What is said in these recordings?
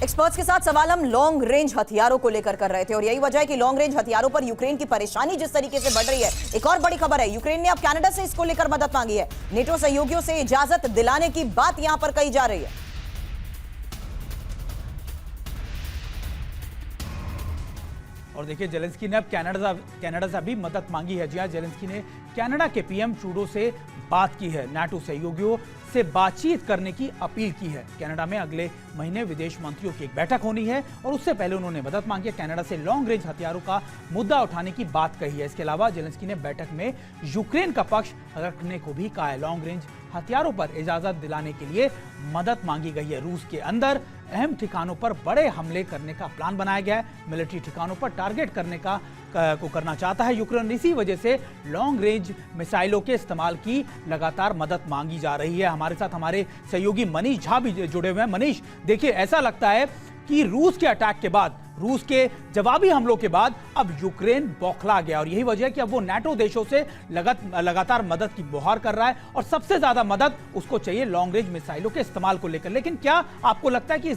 Experts के साथ सवाल हम लॉन्ग रेंज हथियारों को लेकर कर रहे थे और यही वजह है कि लॉन्ग रेंज हथियारों पर यूक्रेन की परेशानी जिस तरीके से बढ़ रही है। एक और बड़ी खबर है, यूक्रेन ने अब कनाडा से इसको लेकर मदद मांगी है। नेटो सहयोगियों से इजाजत दिलाने की बात यहां पर कही जा रही है। और देखिए, जेलेंस्की ने अब कनाडा से भी मदद मांगी है। जी हां, जेलेंस्की ने कनाडा के पीएम ट्रूडो से बात की है, नाटो सहयोगियों से बातचीत करने की अपील की है। कनाडा में अगले महीने विदेश मंत्रियों की एक बैठक होनी है और उससे पहले उन्होंने मदद मांगी है। कनाडा से लॉन्ग रेंज हथियारों का मुद्दा उठाने की बात कही है। इसके अलावा जेलेंस्की ने बैठक में यूक्रेन का पक्ष रखने को भी कहा है। लॉन्ग रेंज हथियारों पर इजाजत दिलाने के लिए मदद मांगी गई है। रूस के अंदर अहम ठिकानों पर बड़े हमले करने का प्लान बनाया गया है। मिलिट्री ठिकानों पर टारगेट करने को करना चाहता है यूक्रेन। इसी वजह से लॉन्ग रेंज मिसाइलों के इस्तेमाल की लगातार मदद मांगी जा रही है। हमारे साथ हमारे सहयोगी मनीष झा भी जुड़े हुए हैं। मनीष, देखिए, ऐसा लगता है कि रूस के अटैक के बाद, रूस के जवाबी हमलों के बाद अब यूक्रेन बौखला गया और यही वजह है कि अब वो नाटो देशों से लगातार मदद की गुहार कर रहा है और सबसे ज्यादा मदद उसको चाहिए लॉन्ग रेंज मिसाइलों के इस्तेमाल को लेकर। लेकिन क्या आपको लगता है कि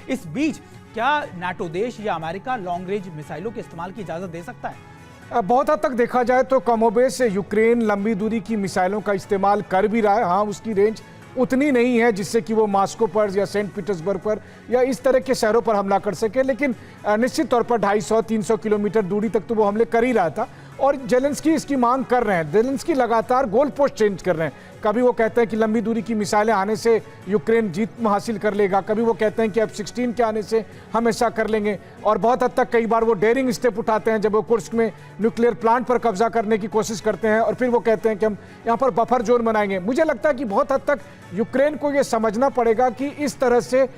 इस बीच क्या नाटो देश या अमेरिका लॉन्ग रेंज मिसाइलों के इस्तेमाल की इजाजत दे सकता है? बहुत हद तक देखा जाए तो कमोबेश यूक्रेन लंबी दूरी की मिसाइलों का इस्तेमाल कर भी रहा है। हाँ, उसकी रेंज उतनी नहीं है जिससे कि वो मॉस्को पर या सेंट पीटर्सबर्ग पर या इस तरह के शहरों पर हमला कर सके, लेकिन निश्चित तौर पर 250-300 किलोमीटर दूरी तक तो वो हमले कर ही रहा था और जेलेंस्की इसकी मांग कर रहे हैं। जेलेंस्की लगातार गोल पोस्ट चेंज कर रहे हैं। कभी वो कहते हैं कि लंबी दूरी की मिसाइलें आने से यूक्रेन जीत हासिल कर लेगा, कभी वो कहते हैं कि F-16 के आने से हम ऐसा कर लेंगे और बहुत हद तक कई बार वो डेयरिंग स्टेप उठाते हैं जब वो कुर्स्क में न्यूक्लियर प्लांट पर कब्जा करने की कोशिश करते हैं और फिर वो कहते हैं कि हम यहाँ पर बफर जोन बनाएंगे। मुझे लगता है कि बहुत हद तक यूक्रेन को ये समझना पड़ेगा कि इस तरह से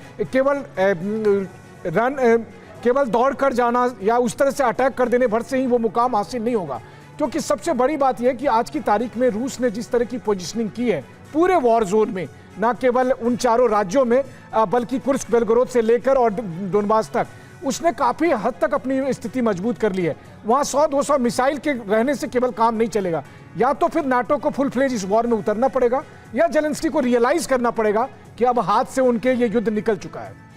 केवल दौड़ कर जाना या उस तरह से अटैक कर देने भर से ही वो मुकाम हासिल नहीं होगा। क्योंकि सबसे बड़ी बात यह है कि आज की तारीख में रूस ने जिस तरह की पोजीशनिंग की है पूरे वॉर जोन में, ना केवल उन चारों राज्यों में बल्कि कुर्स्क, बेलगोरोद से लेकर और डोनबास तक, उसने काफी हद तक अपनी स्थिति मजबूत कर ली है। वहां 100-200 मिसाइल के रहने से केवल काम नहीं चलेगा। या तो फिर नाटो को फुल फ्लेज इस वॉर में उतरना पड़ेगा या जेलेंस्की को रियलाइज करना पड़ेगा कि अब हाथ से उनके ये युद्ध निकल चुका है।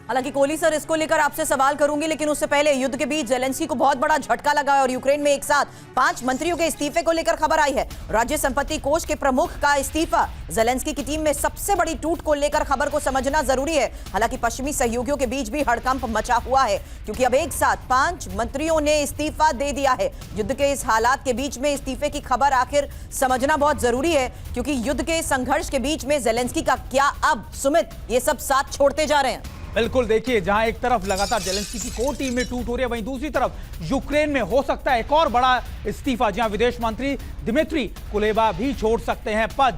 हालांकि कोहली सर, इसको लेकर आपसे सवाल करूंगी, लेकिन उससे पहले युद्ध के बीच जेलेंस्की को बहुत बड़ा झटका लगा है और यूक्रेन में एक साथ 5 मंत्रियों के इस्तीफे को लेकर खबर आई है। राज्य संपत्ति कोष के प्रमुख का इस्तीफा, जेलेंस्की की टीम में सबसे बड़ी टूट को लेकर खबर को समझना जरूरी है। हालांकि पश्चिमी सहयोगियों के बीच भी हड़कंप मचा हुआ है क्योंकि अब एक साथ 5 मंत्रियों ने इस्तीफा दे दिया है। युद्ध के इस हालात के बीच में इस्तीफे की खबर आखिर समझना बहुत जरूरी है क्योंकि युद्ध के संघर्ष के बीच में जेलेंस्की का क्या अब सुमित ये सब साथ छोड़ते जा रहे हैं। बिल्कुल, देखिए, जहां एक तरफ लगातार जेलेंस्की की कोर टीम में टूट हो रही है, वहीं दूसरी तरफ यूक्रेन में हो सकता है एक और बड़ा इस्तीफा, जहां विदेश मंत्री दिमित्री कुलेबा भी छोड़ सकते हैं पद।